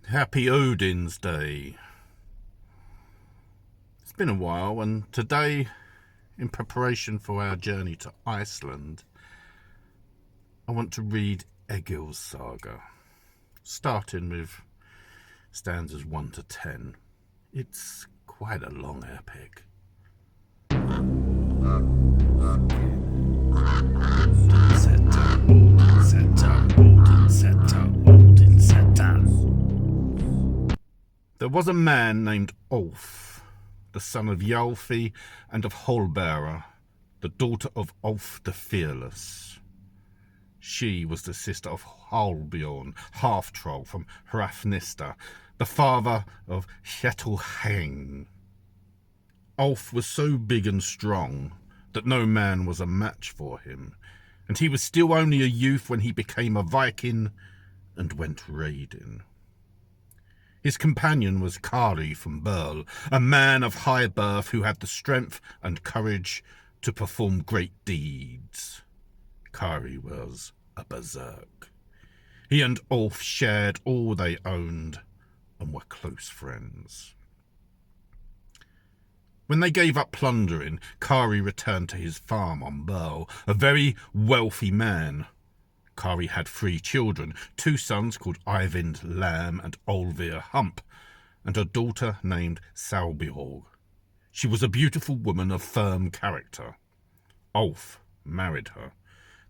Happy Odin's Day. It's been a while, and today, in preparation for our journey to Iceland, I want to read Egil's Saga, starting with stanzas 1 to 10. It's quite a long epic. There was a man named Ulf, the son of Hjalfi and of Holbera, the daughter of Ulf the Fearless. She was the sister of Halbjorn, half-troll from Hrafnista, the father of Hjetulhang. Ulf was so big and strong that no man was a match for him, and he was still only a youth when he became a Viking and went raiding. His companion was Kari from Burl, a man of high birth who had the strength and courage to perform great deeds. Kari was a berserk. He and Ulf shared all they owned and were close friends. When they gave up plundering, Kari returned to his farm on Burl, a very wealthy man. Kari had 3 children, 2 sons called Eyvind Lamb and Olvir Hump, and a daughter named Salbjorg. She was a beautiful woman of firm character. Ulf married her.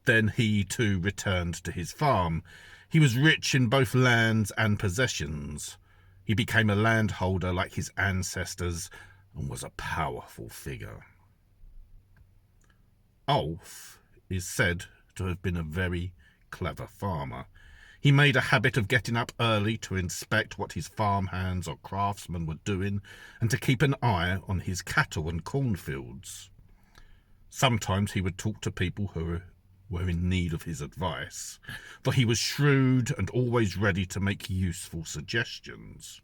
Then he too returned to his farm. He was rich in both lands and possessions. He became a landholder like his ancestors and was a powerful figure. Ulf is said to have been a very clever farmer. He made a habit of getting up early to inspect what his farmhands or craftsmen were doing and to keep an eye on his cattle and cornfields. Sometimes he would talk to people who were in need of his advice, for he was shrewd and always ready to make useful suggestions.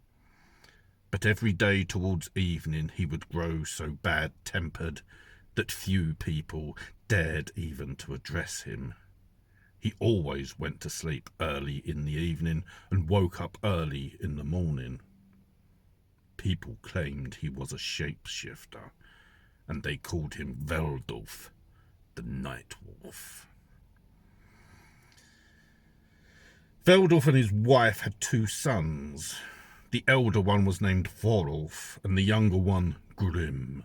But every day towards evening he would grow so bad-tempered that few people dared even to address him. He always went to sleep early in the evening and woke up early in the morning. People claimed he was a shapeshifter, and they called him Veldulf, the Night Wolf. Veldulf and his wife had 2 sons. The elder one was named Thorolf, and the younger one Grim,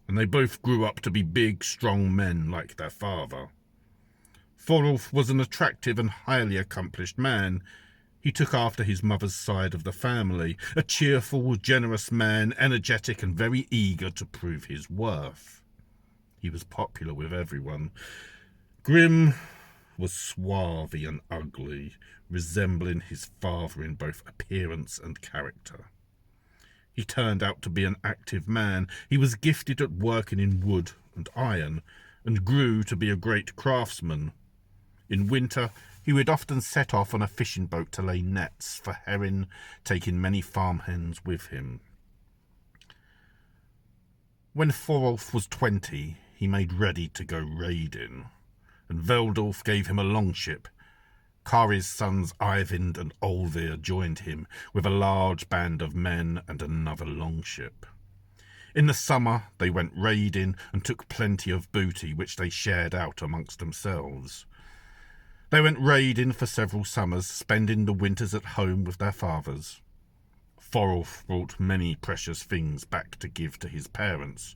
and they both grew up to be big, strong men like their father. Thorolf was an attractive and highly accomplished man. He took after his mother's side of the family, a cheerful, generous man, energetic and very eager to prove his worth. He was popular with everyone. Grim was swarthy and ugly, resembling his father in both appearance and character. He turned out to be an active man. He was gifted at working in wood and iron, and grew to be a great craftsman. In winter, he would often set off on a fishing boat to lay nets for herring, taking many farmhands with him. When Thorolf was 20, he made ready to go raiding, and Veldulf gave him a longship. Kari's sons Eyvind and Olvir joined him with a large band of men and another longship. In the summer, they went raiding and took plenty of booty, which they shared out amongst themselves. They went raiding for several summers, spending the winters at home with their fathers. Thorolf brought many precious things back to give to his parents,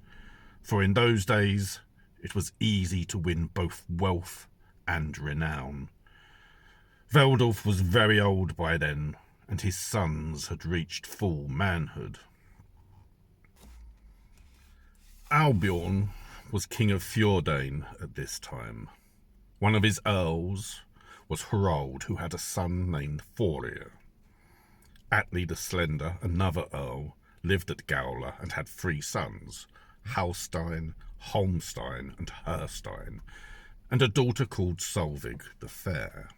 for in those days it was easy to win both wealth and renown. Veldulf was very old by then, and his sons had reached full manhood. Albjorn was king of Fjordain at this time. One of his earls was Harold, who had a son named Thorir. Atli the Slender, another earl, lived at Gaula and had 3 sons, Halstein, Holmstein and Herstein, and a daughter called Solvig the Fair.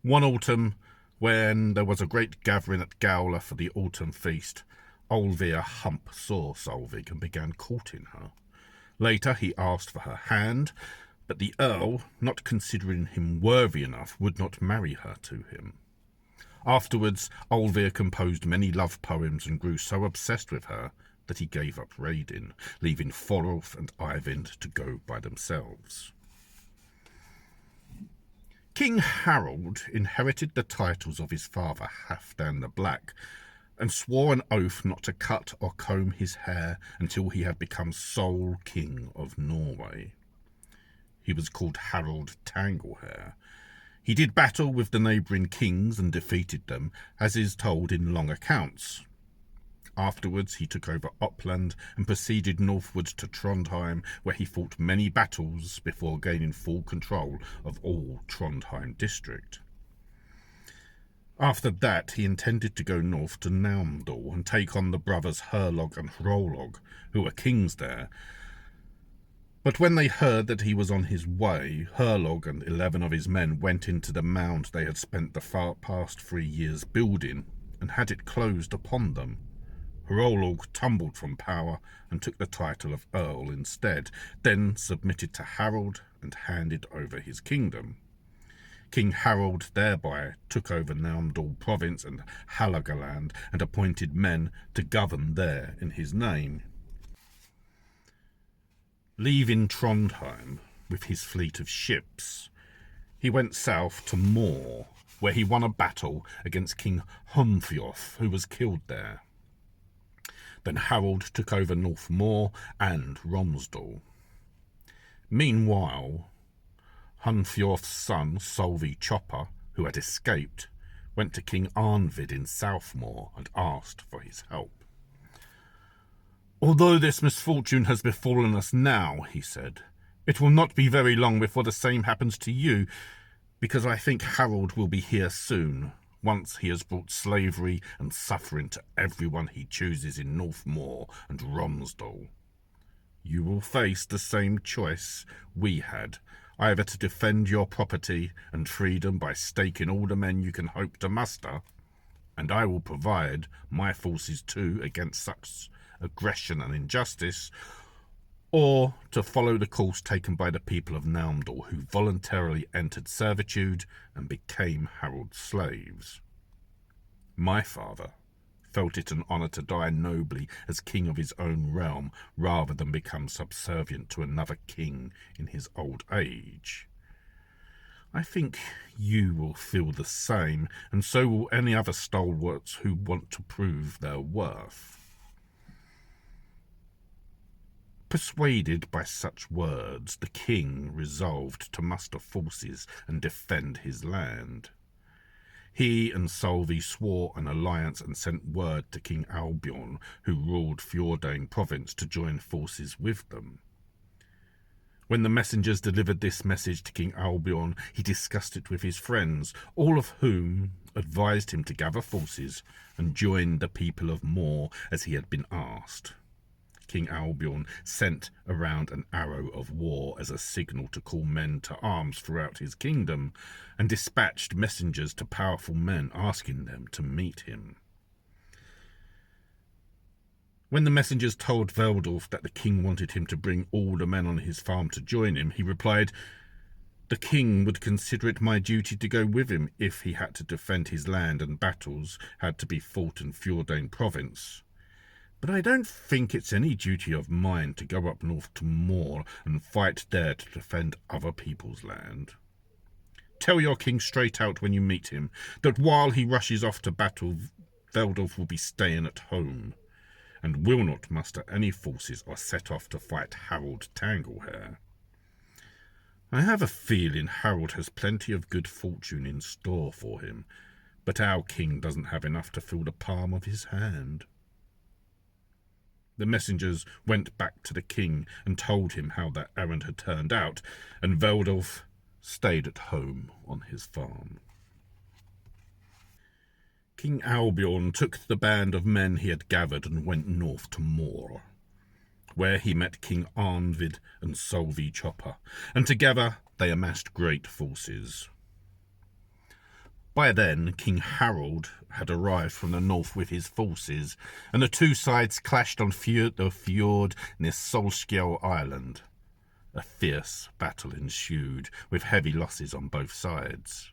One autumn, when there was a great gathering at Gaula for the autumn feast, Olvir Hump saw Solvig and began courting her. Later he asked for her hand, but the earl, not considering him worthy enough, would not marry her to him. Afterwards, Olvir composed many love poems and grew so obsessed with her that he gave up raiding, leaving Thorolf and Eyvind to go by themselves. King Harold inherited the titles of his father, Halfdan the Black, and swore an oath not to cut or comb his hair until he had become sole king of Norway. He was called Harold Tanglehair. He did battle with the neighbouring kings and defeated them, as is told in long accounts. Afterwards he took over Uppland and proceeded northwards to Trondheim, where he fought many battles before gaining full control of all Trondheim district. After that he intended to go north to Naumdal and take on the brothers Herlog and Hrolog, who were kings there. But when they heard that he was on his way, Herlog and 11 of his men went into the mound they had spent the past 3 years building and had it closed upon them. Hrolog tumbled from power and took the title of Earl instead, then submitted to Harold and handed over his kingdom. King Harold thereby took over Naumdal province and Halagaland and appointed men to govern there in his name. Leaving Trondheim with his fleet of ships, he went south to Mor, where he won a battle against King Hunthjof, who was killed there. Then Harold took over North Mor and Romsdal. Meanwhile, Hunthjof's son, Solvi Chopper, who had escaped, went to King Arnvid in Southmore and asked for his help. "Although this misfortune has befallen us now," he said, "it will not be very long before the same happens to you, because I think Harold will be here soon, once he has brought slavery and suffering to everyone he chooses in Northmore and Romsdal. You will face the same choice we had, either to defend your property and freedom by staking all the men you can hope to muster, and I will provide my forces too against such aggression and injustice, or to follow the course taken by the people of Naumdal, who voluntarily entered servitude and became Harold's slaves. My father felt it an honour to die nobly as king of his own realm, rather than become subservient to another king in his old age. I think you will feel the same, and so will any other stalwarts who want to prove their worth." Persuaded by such words, the king resolved to muster forces and defend his land. He and Solvi swore an alliance and sent word to King Albion, who ruled Fjordain province, to join forces with them. When the messengers delivered this message to King Albion, he discussed it with his friends, all of whom advised him to gather forces and join the people of Mor as he had been asked. King Albion sent around an arrow of war as a signal to call men to arms throughout his kingdom, and dispatched messengers to powerful men asking them to meet him. When the messengers told Veldulf that the king wanted him to bring all the men on his farm to join him, he replied, "The king would consider it my duty to go with him if he had to defend his land and battles had to be fought in Fjordain province. But I don't think it's any duty of mine to go up north to Mor and fight there to defend other people's land. Tell your king straight out when you meet him that while he rushes off to battle, Veldulf will be staying at home, and will not muster any forces or set off to fight Harold Tanglehair. I have a feeling Harold has plenty of good fortune in store for him, but our king doesn't have enough to fill the palm of his hand." The messengers went back to the king and told him how their errand had turned out, and Veldulf stayed at home on his farm. King Albion took the band of men he had gathered and went north to Mor, where he met King Arnvid and Solvi Chopper, and together they amassed great forces. By then, King Harold had arrived from the north with his forces, and the two sides clashed on the fjord near Solskjell Island. A fierce battle ensued, with heavy losses on both sides.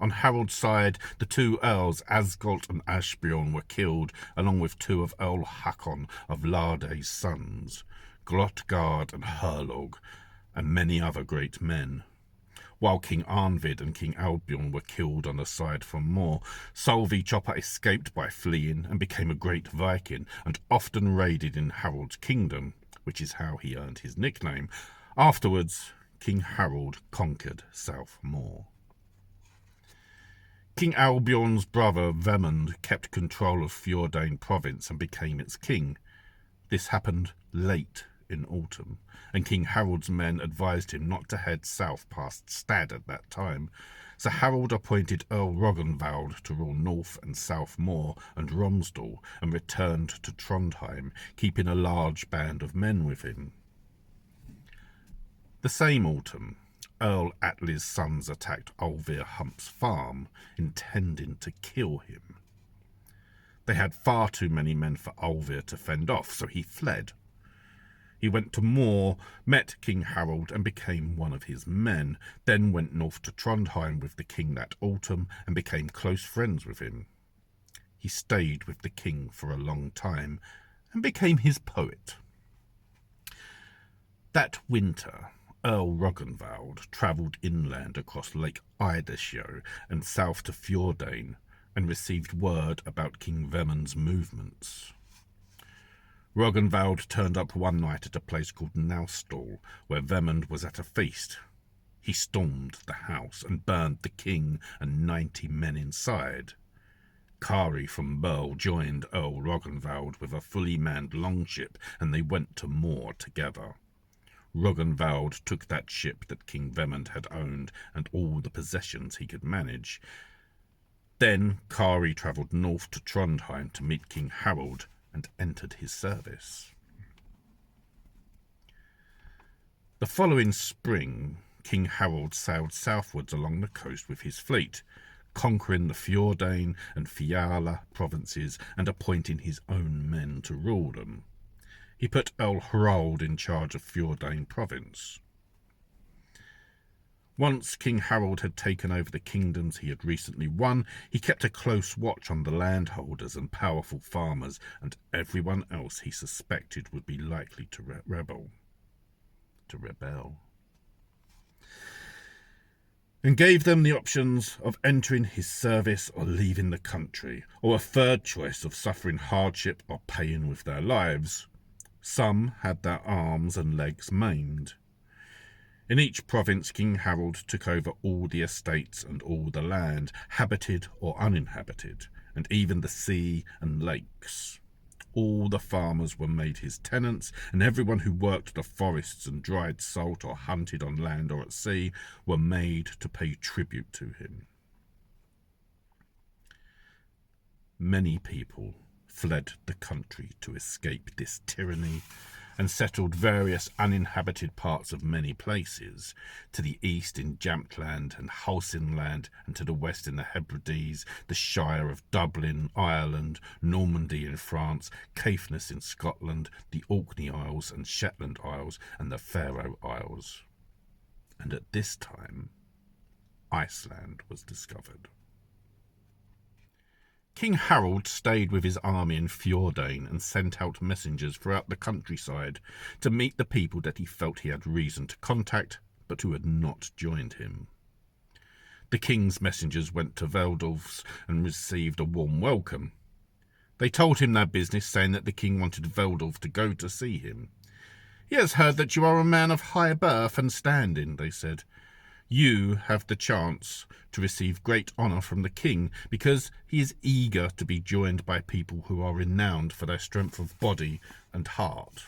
On Harold's side, the two earls, Asgolt and Ashbjorn, were killed, along with two of Earl Hakon of Larday's sons, Glotgard and Herlog, and many other great men. While King Arnvid and King Albjorn were killed on the side from Moor, Solvi Chopper escaped by fleeing and became a great Viking, and often raided in Harold's kingdom, which is how he earned his nickname. Afterwards, King Harold conquered South Moor. King Albjorn's brother Vemund kept control of Fjordain province and became its king. This happened late in autumn, and King Harold's men advised him not to head south past Stad at that time. So Harold appointed Earl Roggenwald to rule North and South Moor and Romsdal, and returned to Trondheim, keeping a large band of men with him. The same autumn, Earl Atli's sons attacked Ulvir Hump's farm, intending to kill him. They had far too many men for Ulvir to fend off, so he fled. He went to Moor, met King Harold and became one of his men, then went north to Trondheim with the king that autumn and became close friends with him. He stayed with the king for a long time and became his poet. That winter, Earl Roggenwald travelled inland across Lake Eidesjö and south to Fjordain and received word about King Vemund's movements. Roggenwald turned up one night at a place called Naustdal, where Vemund was at a feast. He stormed the house and burned the king and 90 men inside. Kari from Burl joined Earl Roggenwald with a fully manned longship, and they went to Moor together. Roggenwald took that ship that King Vemund had owned and all the possessions he could manage. Then Kari travelled north to Trondheim to meet King Harold and entered his service. The following spring, King Harold sailed southwards along the coast with his fleet, conquering the Fjordain and Fiala provinces and appointing his own men to rule them. He put Earl Hrold in charge of Fjordain province. Once King Harold had taken over the kingdoms he had recently won, he kept a close watch on the landholders and powerful farmers and everyone else he suspected would be likely to rebel. And gave them the options of entering his service or leaving the country, or a third choice of suffering hardship or paying with their lives. Some had their arms and legs maimed. In each province, King Harold took over all the estates and all the land, habited or uninhabited, and even the sea and lakes. All the farmers were made his tenants, and everyone who worked the forests and dried salt or hunted on land or at sea were made to pay tribute to him. Many people fled the country to escape this tyranny, and settled various uninhabited parts of many places, to the east in Jamtland and Halsinland, and to the west in the Hebrides, the Shire of Dublin, Ireland, Normandy in France, Caithness in Scotland, the Orkney Isles and Shetland Isles, and the Faroe Isles. And at this time, Iceland was discovered. King Harold stayed with his army in Fjordain and sent out messengers throughout the countryside to meet the people that he felt he had reason to contact, but who had not joined him. The king's messengers went to Veldulf's and received a warm welcome. They told him their business, saying that the king wanted Veldulf to go to see him. "He has heard that you are a man of high birth and standing," they said. "You have the chance to receive great honour from the king, because he is eager to be joined by people who are renowned for their strength of body and heart."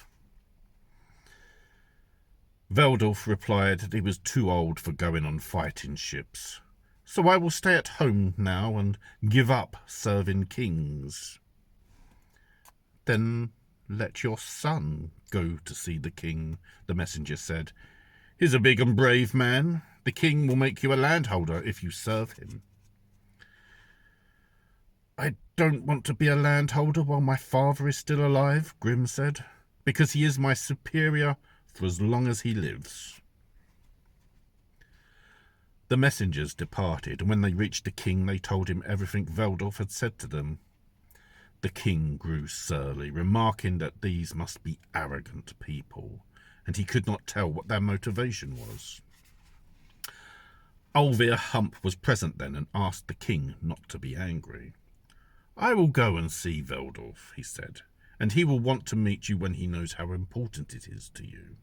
Veldulf replied that he was too old for going on fighting ships, "So I will stay at home now and give up serving kings." "Then let your son go to see the king," the messenger said. "He's a big and brave man. The king will make you a landholder if you serve him." "I don't want to be a landholder while my father is still alive," Grim said, "because he is my superior for as long as he lives." The messengers departed, and when they reached the king, they told him everything Veldorf had said to them. The king grew surly, remarking that these must be arrogant people, and he could not tell what their motivation was. Olvir Hump was present then and asked the king not to be angry. "I will go and see Veldorf," he said, "and he will want to meet you when he knows how important it is to you."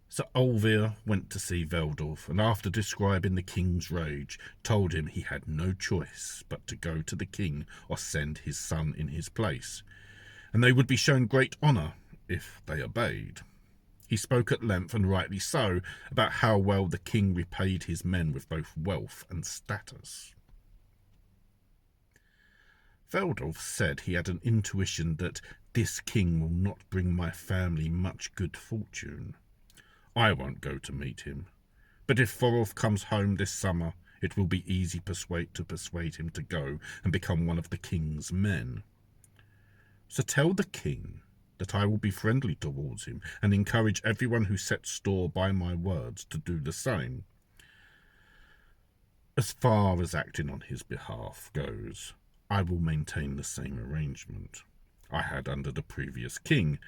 So Olvir went to see Veldorf, and after describing the king's rage, told him he had no choice but to go to the king or send his son in his place, and they would be shown great honour if they obeyed. He spoke at length, and rightly so, about how well the king repaid his men with both wealth and status. Veldorf said he had an intuition that this king will not bring my family much good fortune. I won't go to meet him, but if Thorolf comes home this summer, it will be easy to persuade him to go and become one of the king's men. So tell the king that I will be friendly towards him and encourage everyone who sets store by my words to do the same. As far as acting on his behalf goes, I will maintain the same arrangement I had under the previous king,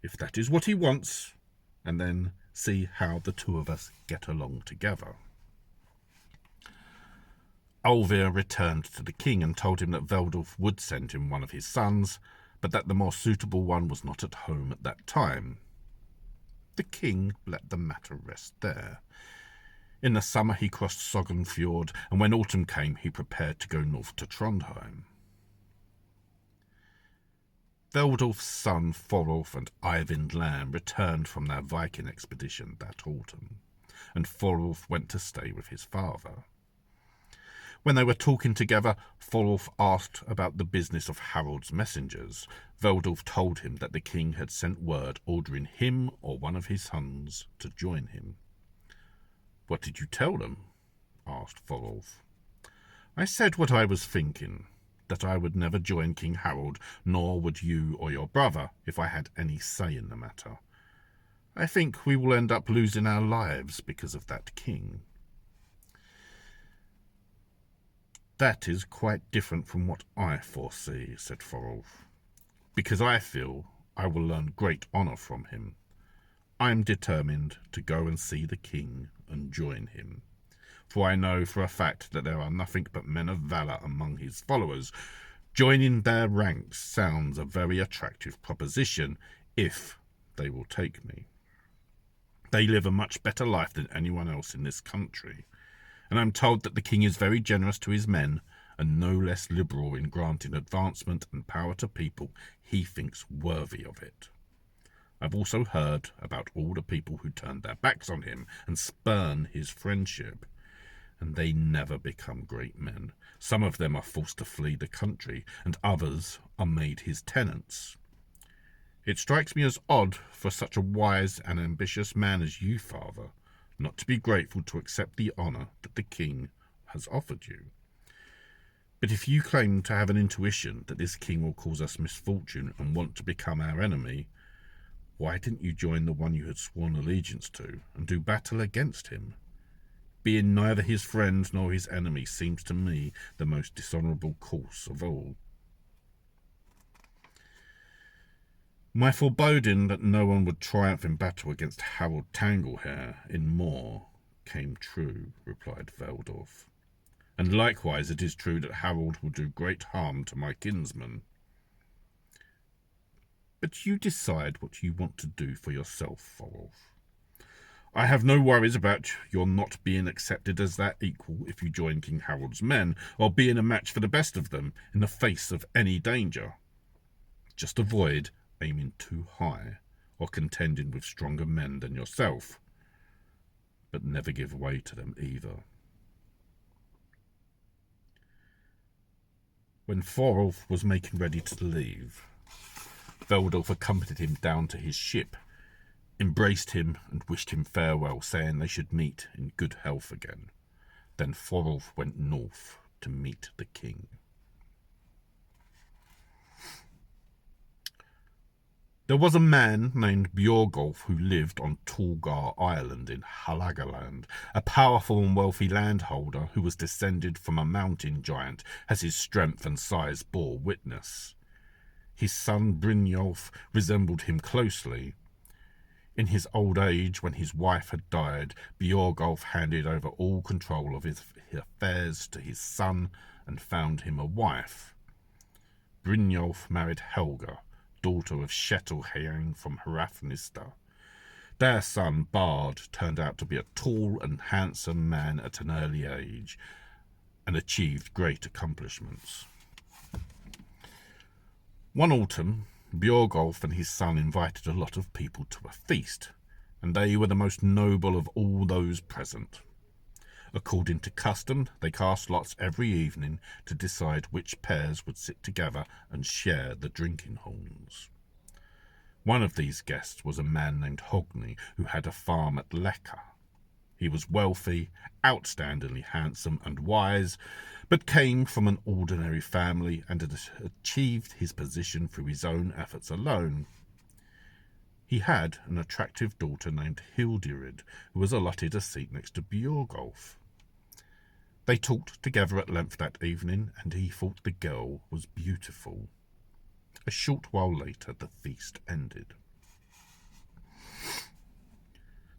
if that is what he wants, and then see how the two of us get along together. Olvir returned to the king and told him that Veldorf would send him one of his sons, but that the more suitable one was not at home at that time. The king let the matter rest there. In the summer he crossed Sogn Fjord, and when autumn came he prepared to go north to Trondheim. Veldorf's son Thorolf and Eyvind Lam returned from their Viking expedition that autumn, and Thorolf went to stay with his father. When they were talking together, Thorolf asked about the business of Harald's messengers. Veldorf told him that the king had sent word ordering him or one of his sons to join him. "What did you tell them?" asked Thorolf. "I said what I was thinking, that I would never join King Harald, nor would you or your brother, if I had any say in the matter. I think we will end up losing our lives because of that king." "That is quite different from what I foresee," said Thorolf, "because I feel I will learn great honour from him. I am determined to go and see the king and join him, for I know for a fact that there are nothing but men of valour among his followers. Joining their ranks sounds a very attractive proposition, if they will take me. They live a much better life than anyone else in this country, and I am told that the king is very generous to his men, and no less liberal in granting advancement and power to people he thinks worthy of it. I've also heard about all the people who turned their backs on him and spurn his friendship, and they never become great men. Some of them are forced to flee the country, and others are made his tenants. It strikes me as odd for such a wise and ambitious man as you, father, not to be grateful to accept the honour that the king has offered you. But if you claim to have an intuition that this king will cause us misfortune and want to become our enemy, why didn't you join the one you had sworn allegiance to and do battle against him? Being neither his friend nor his enemy seems to me the most dishonourable course of all." "My foreboding that no one would triumph in battle against Harald Tanglehair in Moor came true," replied Veldorf. "And likewise it is true that Harald will do great harm to my kinsman. But you decide what you want to do for yourself, Thorolf. I have no worries about your not being accepted as their equal if you join King Harald's men, or being a match for the best of them in the face of any danger. Just avoid aiming too high, or contending with stronger men than yourself, but never give way to them either." When Thorolf was making ready to leave, Veldorf accompanied him down to his ship, embraced him and wished him farewell, saying they should meet in good health again. Then Thorolf went north to meet the king. There was a man named Björgolf who lived on Torgar Island in Halagaland, a powerful and wealthy landholder who was descended from a mountain giant, as his strength and size bore witness. His son Brynjolf resembled him closely. In his old age, when his wife had died, Björgolf handed over all control of his affairs to his son and found him a wife. Brynjolf married Helga, daughter of Sketelheim from Hrafnista. Their son, Bard, turned out to be a tall and handsome man at an early age and achieved great accomplishments. One autumn, Björgolf and his son invited a lot of people to a feast, and they were the most noble of all those present. According to custom, they cast lots every evening to decide which pairs would sit together and share the drinking horns. One of these guests was a man named Hogni, who had a farm at Leka. He was wealthy, outstandingly handsome and wise, but came from an ordinary family and had achieved his position through his own efforts alone. He had an attractive daughter named Hildirid, who was allotted a seat next to Björgolf. They talked together at length that evening, and he thought the girl was beautiful. A short while later, the feast ended.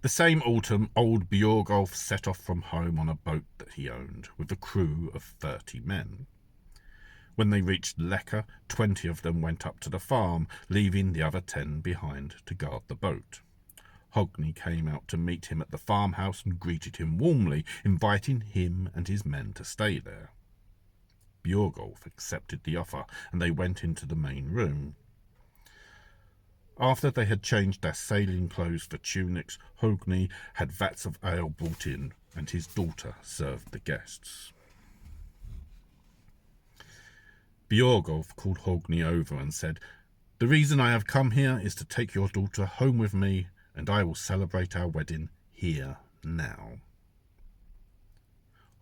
The same autumn, old Björgolf set off from home on a boat that he owned, with a crew of 30 men. When they reached Leka, 20 of them went up to the farm, leaving the other 10 behind to guard the boat. Hogni came out to meet him at the farmhouse and greeted him warmly, inviting him and his men to stay there. Björgolf accepted the offer, and they went into the main room. After they had changed their sailing clothes for tunics, Hogni had vats of ale brought in, and his daughter served the guests. Björgolf called Hogni over and said, "The reason I have come here is to take your daughter home with me, and I will celebrate our wedding here now."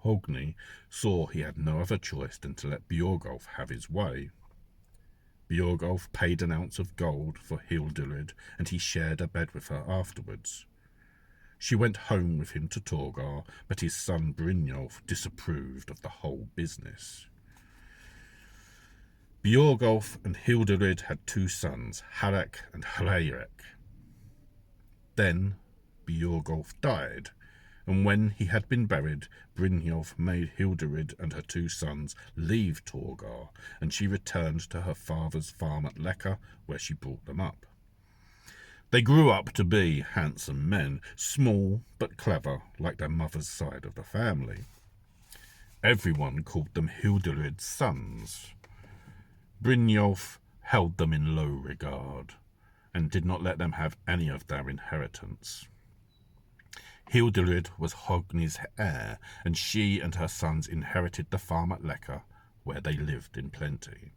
Hogni saw he had no other choice than to let Björgolf have his way. Björgolf paid an ounce of gold for Hildirid, and he shared a bed with her afterwards. She went home with him to Torgar, but his son Brynjolf disapproved of the whole business. Björgolf and Hildirid had 2 sons, Harek and Hreirek. Then Björgolf died, and when he had been buried, Brynjolf made Hildirid and her 2 sons leave Torgar, and she returned to her father's farm at Leka, where she brought them up. They grew up to be handsome men, small but clever, like their mother's side of the family. Everyone called them Hildirid's sons. Brynjolf held them in low regard, and did not let them have any of their inheritance. Hildirid was Hogni's heir, and she and her sons inherited the farm at Leka, where they lived in plenty.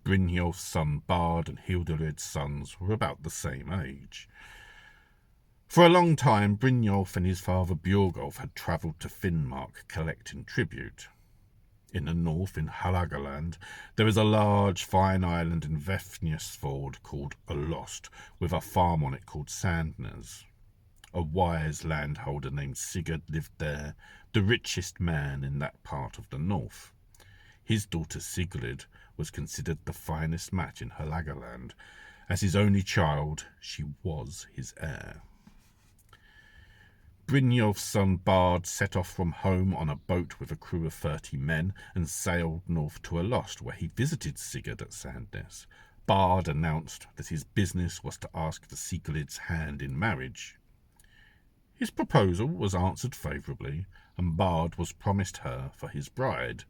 Brynjolf's son Bard and Hildirid's sons were about the same age. For a long time, Brynjolf and his father Björgolf had travelled to Finnmark collecting tribute. In the north, in Halagaland, there is a large, fine island in Vefnjesfjord called Alost, with a farm on it called Sandnes. A wise landholder named Sigurd lived there, the richest man in that part of the north. His daughter Sigrid was considered the finest match in Halagaland. As his only child, she was his heir. Brynjolf's son Bard set off from home on a boat with a crew of 30 men and sailed north to Alost, where he visited Sigurd at Sandnes. Bard announced that his business was to ask for Sigrid's hand in marriage. His proposal was answered favourably, and Bard was promised her for his bride.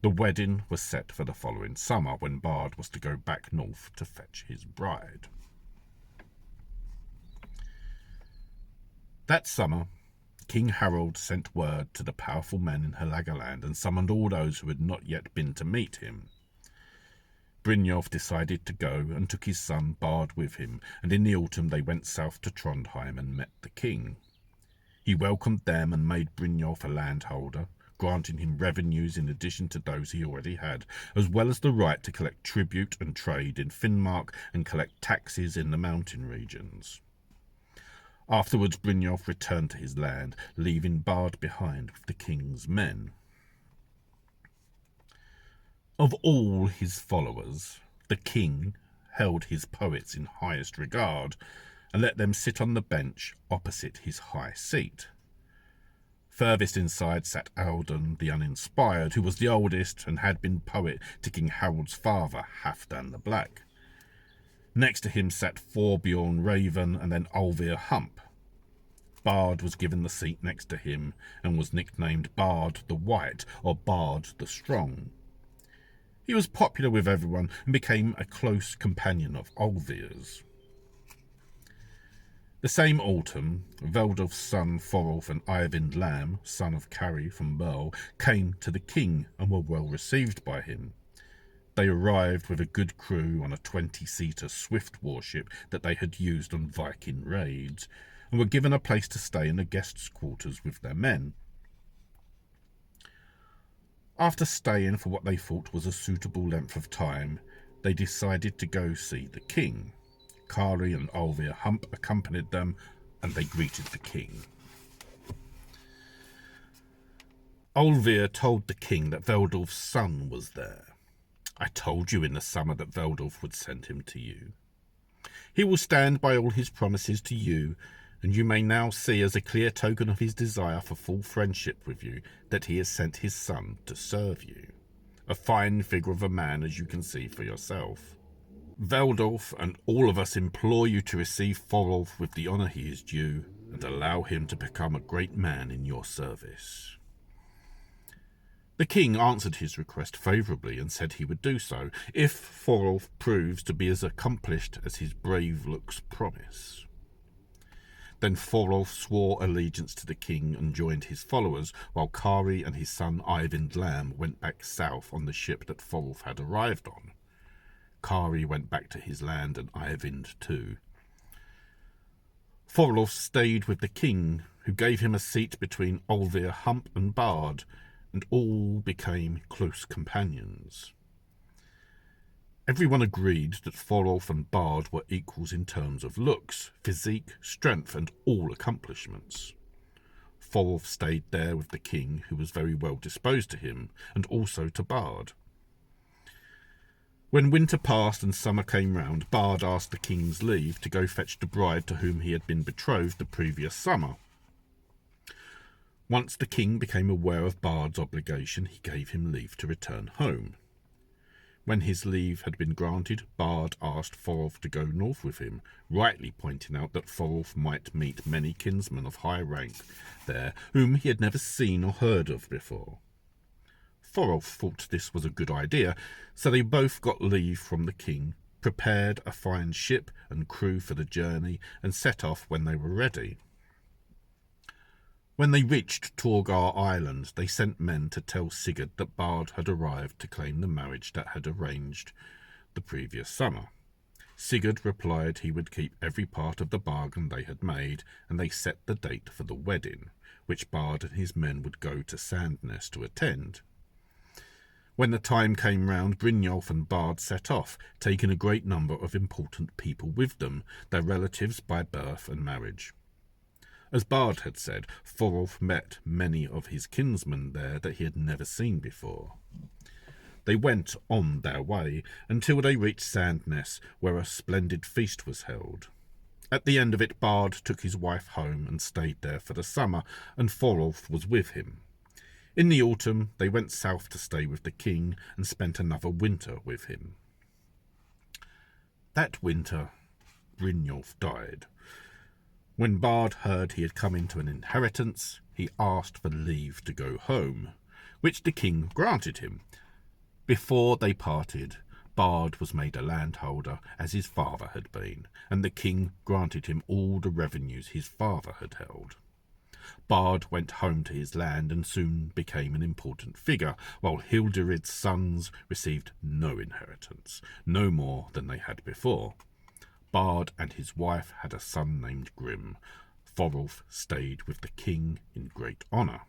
The wedding was set for the following summer, when Bard was to go back north to fetch his bride. That summer, King Harold sent word to the powerful men in Halagaland and summoned all those who had not yet been to meet him. Brynjolf decided to go and took his son Bard with him, and in the autumn they went south to Trondheim and met the king. He welcomed them and made Brynjolf a landholder, granting him revenues in addition to those he already had, as well as the right to collect tribute and trade in Finnmark and collect taxes in the mountain regions. Afterwards, Brynjolf returned to his land, leaving Bard behind with the king's men. Of all his followers, the king held his poets in highest regard and let them sit on the bench opposite his high seat. Furthest inside sat Odin the Uninspired, who was the oldest and had been poet to King Harald's father, Halfdan the Black. Next to him sat Thorbjorn Raven and then Olvir Hump. Bard was given the seat next to him and was nicknamed Bard the White or Bard the Strong. He was popular with everyone and became a close companion of Olvir's. The same autumn, Veldulf's son Thorolf and Eyvind Lam, son of Kari from Merle, came to the king and were well received by him. They arrived with a good crew on a 20-seater swift warship that they had used on Viking raids, and were given a place to stay in the guests' quarters with their men. After staying for what they thought was a suitable length of time, they decided to go see the king. Kari and Olvir Hump accompanied them, and they greeted the king. Olvir told the king that Veldulf's son was there. I told you in the summer that Veldulf would send him to you. He will stand by all his promises to you, and you may now see as a clear token of his desire for full friendship with you that he has sent his son to serve you. A fine figure of a man, as you can see for yourself. Veldulf and all of us implore you to receive Thorolf with the honour he is due, and allow him to become a great man in your service. The king answered his request favourably and said he would do so, if Thorolf proves to be as accomplished as his brave looks promise. Then Thorolf swore allegiance to the king and joined his followers, while Kari and his son Eyvind Lam went back south on the ship that Thorolf had arrived on. Kari went back to his land and Eyvind too. Thorolf stayed with the king, who gave him a seat between Olvir Hump and Bard, and all became close companions. Everyone agreed that Thorolf and Bard were equals in terms of looks, physique, strength, and all accomplishments. Thorolf stayed there with the king, who was very well disposed to him, and also to Bard. When winter passed and summer came round, Bard asked the king's leave to go fetch the bride to whom he had been betrothed the previous summer. Once the king became aware of Bard's obligation, he gave him leave to return home. When his leave had been granted, Bard asked Thorolf to go north with him, rightly pointing out that Thorolf might meet many kinsmen of high rank there, whom he had never seen or heard of before. Thorolf thought this was a good idea, so they both got leave from the king, prepared a fine ship and crew for the journey, and set off when they were ready. When they reached Torgar Island, they sent men to tell Sigurd that Bard had arrived to claim the marriage that had arranged the previous summer. Sigurd replied he would keep every part of the bargain they had made, and they set the date for the wedding, which Bard and his men would go to Sandnes to attend. When the time came round, Brynjolf and Bard set off, taking a great number of important people with them, their relatives by birth and marriage. As Bard had said, Thorolf met many of his kinsmen there that he had never seen before. They went on their way until they reached Sandnes, where a splendid feast was held. At the end of it, Bard took his wife home and stayed there for the summer, and Thorolf was with him. In the autumn, they went south to stay with the king and spent another winter with him. That winter, Brynjolf died. When Bard heard he had come into an inheritance, he asked for leave to go home, which the king granted him. Before they parted, Bard was made a landholder, as his father had been, and the king granted him all the revenues his father had held. Bard went home to his land and soon became an important figure, while Hildirid's sons received no inheritance, no more than they had before. Bard and his wife had a son named Grim. Thorolf stayed with the king in great honour.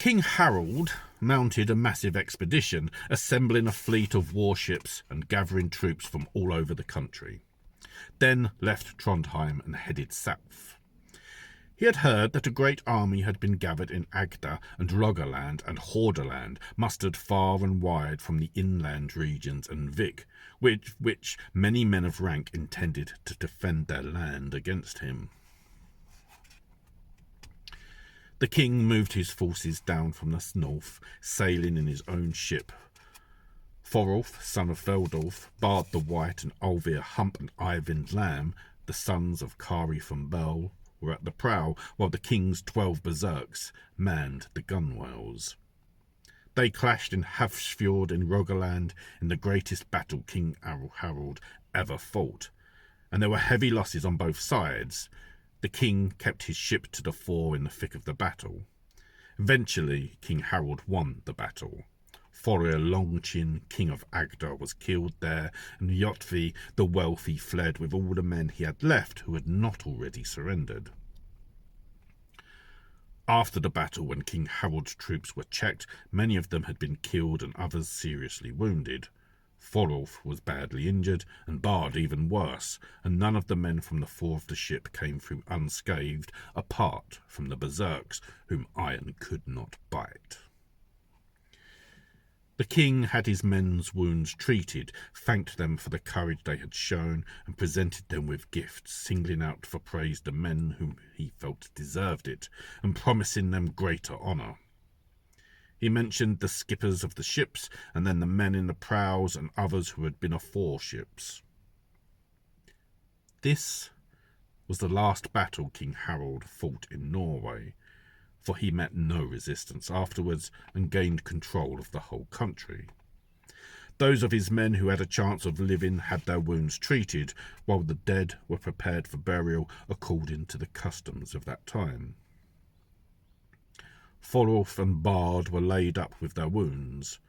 King Harold mounted a massive expedition, assembling a fleet of warships and gathering troops from all over the country. Then left Trondheim and headed south. He had heard that a great army had been gathered in Agder and Rogaland and Hordaland, mustered far and wide from the inland regions and Vik, which many men of rank intended to defend their land against him. The king moved his forces down from the north, sailing in his own ship. Thorolf, son of Veldolf, Bard the White, and Olvir Hump and Eyvind Lamb, the sons of Kari from Bel, were at the prow, while the king's 12 berserks manned the gunwales. They clashed in Hafrsfjord in Rogaland in the greatest battle King Harold ever fought, and there were heavy losses on both sides. The king kept his ship to the fore in the thick of the battle. Eventually, King Harold won the battle. Thorir Longchin, king of Agder, was killed there, and Jotvi the wealthy fled with all the men he had left who had not already surrendered. After the battle, when King Harold's troops were checked, many of them had been killed and others seriously wounded. Thorolf was badly injured, and Bard even worse, and none of the men from the fore of the ship came through unscathed, apart from the berserks, whom iron could not bite. The king had his men's wounds treated, thanked them for the courage they had shown, and presented them with gifts, singling out for praise the men whom he felt deserved it, and promising them greater honour. He mentioned the skippers of the ships, and then the men in the prows, and others who had been aforeships. This was the last battle King Harold fought in Norway, for he met no resistance afterwards and gained control of the whole country. Those of his men who had a chance of living had their wounds treated, while the dead were prepared for burial according to the customs of that time. Thorolf and Bard were laid up with their wounds.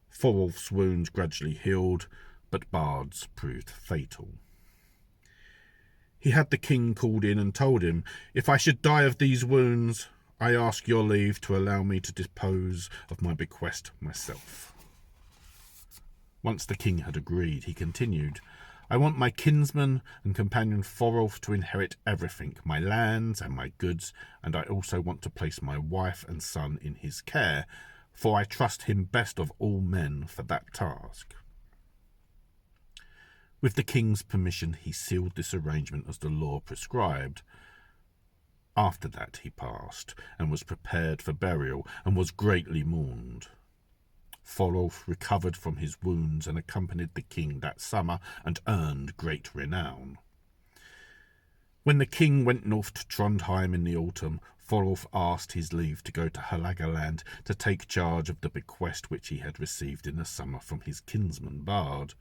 Thorolf's wounds gradually healed, but Bard's proved fatal. He had the king called in and told him, "If I should die of these wounds, I ask your leave to allow me to dispose of my bequest myself." Once the king had agreed, he continued, "I want my kinsman and companion Thorolf to inherit everything, my lands and my goods, and I also want to place my wife and son in his care, for I trust him best of all men for that task." With the king's permission, he sealed this arrangement as the law prescribed. After that he passed, and was prepared for burial, and was greatly mourned. Thorolf recovered from his wounds and accompanied the king that summer, and earned great renown. When the king went north to Trondheim in the autumn, Thorolf asked his leave to go to Halagaland to take charge of the bequest which he had received in the summer from his kinsman Bard.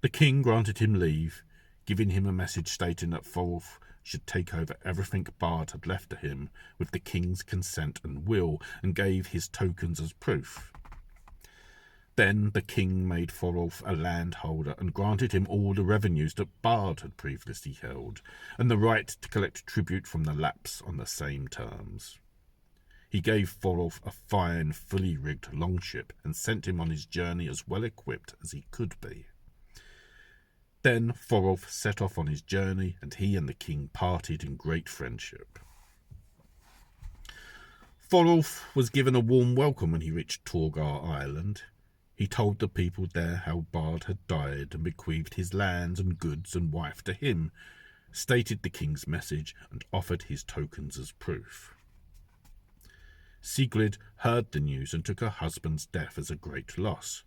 The king granted him leave, giving him a message stating that Thorolf should take over everything Bard had left to him with the king's consent and will, and gave his tokens as proof. Then the king made Thorolf a landholder and granted him all the revenues that Bard had previously held, and the right to collect tribute from the Lapps on the same terms. He gave Thorolf a fine, fully rigged longship and sent him on his journey as well equipped as he could be. Then Thorolf set off on his journey, and he and the king parted in great friendship. Thorolf was given a warm welcome when he reached Torgar Island. He told the people there how Bard had died and bequeathed his lands and goods and wife to him, stated the king's message, and offered his tokens as proof. Sigrid heard the news and took her husband's death as a great loss.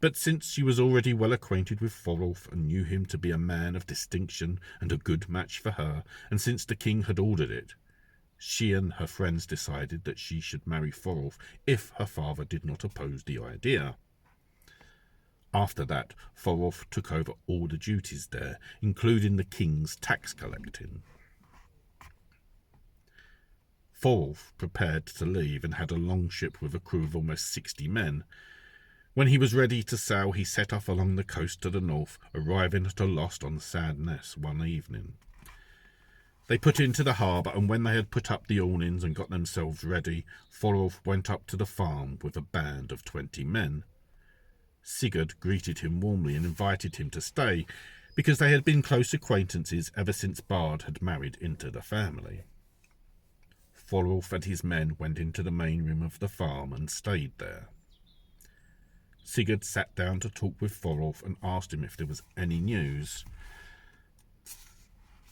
But since she was already well acquainted with Thorolf and knew him to be a man of distinction and a good match for her, and since the king had ordered it, she and her friends decided that she should marry Thorolf if her father did not oppose the idea. After that, Thorolf took over all the duties there, including the king's tax collecting. Thorolf prepared to leave and had a longship with a crew of almost 60 men. When he was ready to sail, he set off along the coast to the north, arriving at a lost on Sandnes one evening. They put into the harbour, and when they had put up the awnings and got themselves ready, Thorolf went up to the farm with a band of 20 men. Sigurd greeted him warmly and invited him to stay, because they had been close acquaintances ever since Bard had married into the family. Thorolf and his men went into the main room of the farm and stayed there. Sigurd sat down to talk with Thorolf and asked him if there was any news.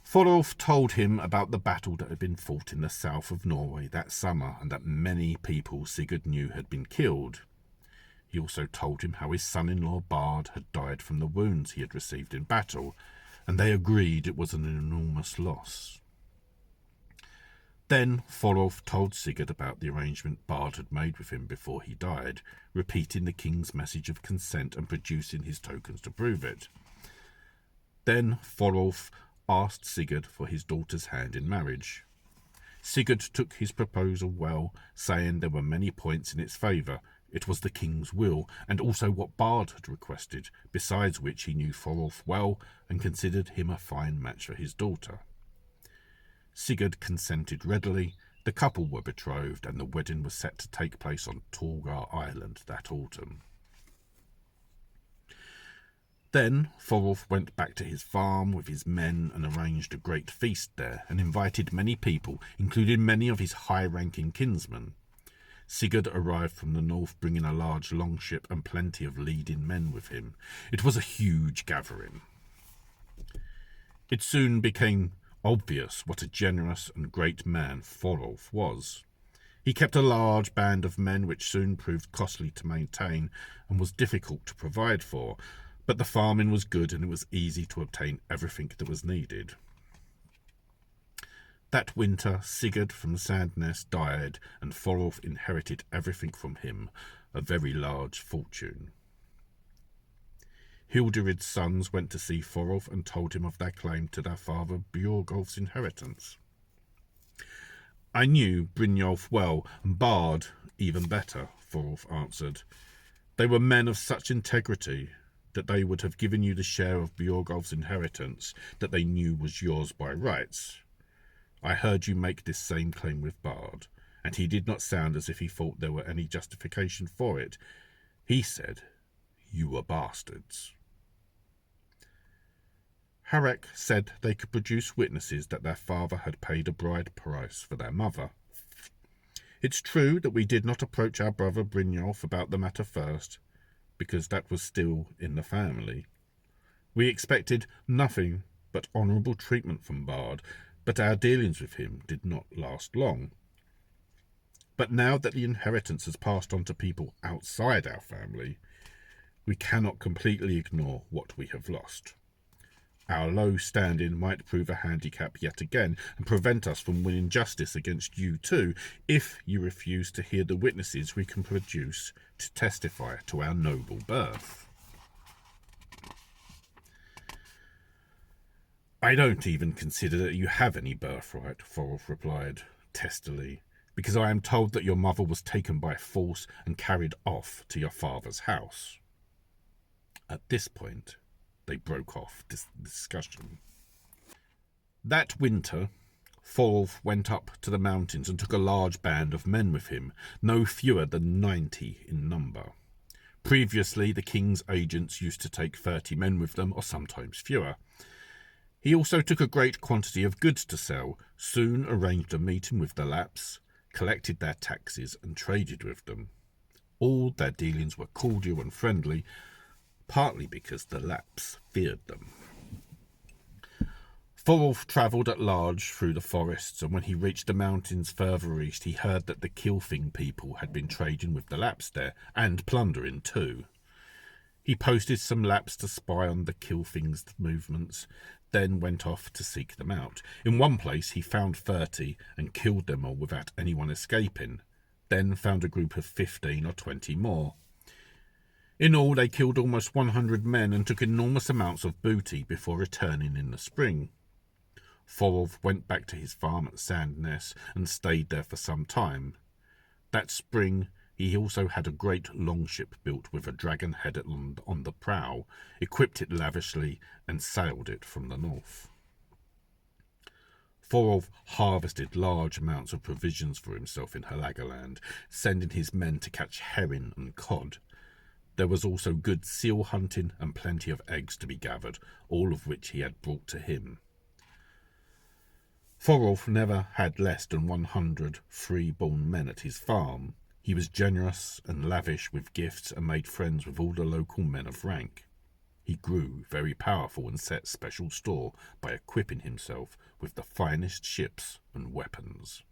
Thorolf told him about the battle that had been fought in the south of Norway that summer, and that many people Sigurd knew had been killed. He also told him how his son-in-law Bard had died from the wounds he had received in battle, and they agreed it was an enormous loss. Then Thorolf told Sigurd about the arrangement Bard had made with him before he died, repeating the king's message of consent and producing his tokens to prove it. Then Thorolf asked Sigurd for his daughter's hand in marriage. Sigurd took his proposal well, saying there were many points in its favour. It was the king's will, and also what Bard had requested, besides which he knew Thorolf well and considered him a fine match for his daughter. Sigurd consented readily. The couple were betrothed, and the wedding was set to take place on Torgar Island that autumn. Then Thorolf went back to his farm with his men and arranged a great feast there, and invited many people, including many of his high-ranking kinsmen. Sigurd arrived from the north, bringing a large longship and plenty of leading men with him. It was a huge gathering. It soon became obvious what a generous and great man Thorolf was. He kept a large band of men which soon proved costly to maintain and was difficult to provide for, but the farming was good and it was easy to obtain everything that was needed. That winter Sigurd from Sandnes died, and Thorolf inherited everything from him, a very large fortune. Hildirid's sons went to see Thorolf and told him of their claim to their father Bjorgolf's inheritance. I knew Brynjolf well, and Bard even better, Thorolf answered. They were men of such integrity that they would have given you the share of Bjorgolf's inheritance that they knew was yours by rights. I heard you make this same claim with Bard, and he did not sound as if he thought there were any justification for it. He said, you were bastards. Harek said they could produce witnesses that their father had paid a bride price for their mother. It's true that we did not approach our brother Brynjolf about the matter first, because that was still in the family. We expected nothing but honourable treatment from Bard, but our dealings with him did not last long. But now that the inheritance has passed on to people outside our family, we cannot completely ignore what we have lost. Our low standing might prove a handicap yet again and prevent us from winning justice against you too, if you refuse to hear the witnesses we can produce to testify to our noble birth. I don't even consider that you have any birthright, Thorolf replied testily, because I am told that your mother was taken by force and carried off to your father's house. At this point, they broke off this discussion. That winter, Thorolf went up to the mountains and took a large band of men with him, no fewer than 90 in number. Previously, the king's agents used to take 30 men with them, or sometimes fewer. He also took a great quantity of goods to sell, soon arranged a meeting with the Lapps, collected their taxes and traded with them. All their dealings were cordial and friendly, partly because the Lapps feared them. Thorolf travelled at large through the forests, and when he reached the mountains further east, he heard that the Kilfing people had been trading with the Lapps there, and plundering too. He posted some Lapps to spy on the Kilfing's movements, then went off to seek them out. In one place he found 30 and killed them all without anyone escaping, then found a group of 15 or 20 more. In all, they killed almost 100 men and took enormous amounts of booty before returning in the spring. Thorolf went back to his farm at Sandnes and stayed there for some time. That spring, he also had a great longship built with a dragon head on the prow, equipped it lavishly, and sailed it from the north. Thorolf harvested large amounts of provisions for himself in Helagaland, sending his men to catch herring and cod. There was also good seal hunting and plenty of eggs to be gathered, all of which he had brought to him. Thorolf never had less than 100 free-born men at his farm. He was generous and lavish with gifts and made friends with all the local men of rank. He grew very powerful and set special store by equipping himself with the finest ships and weapons.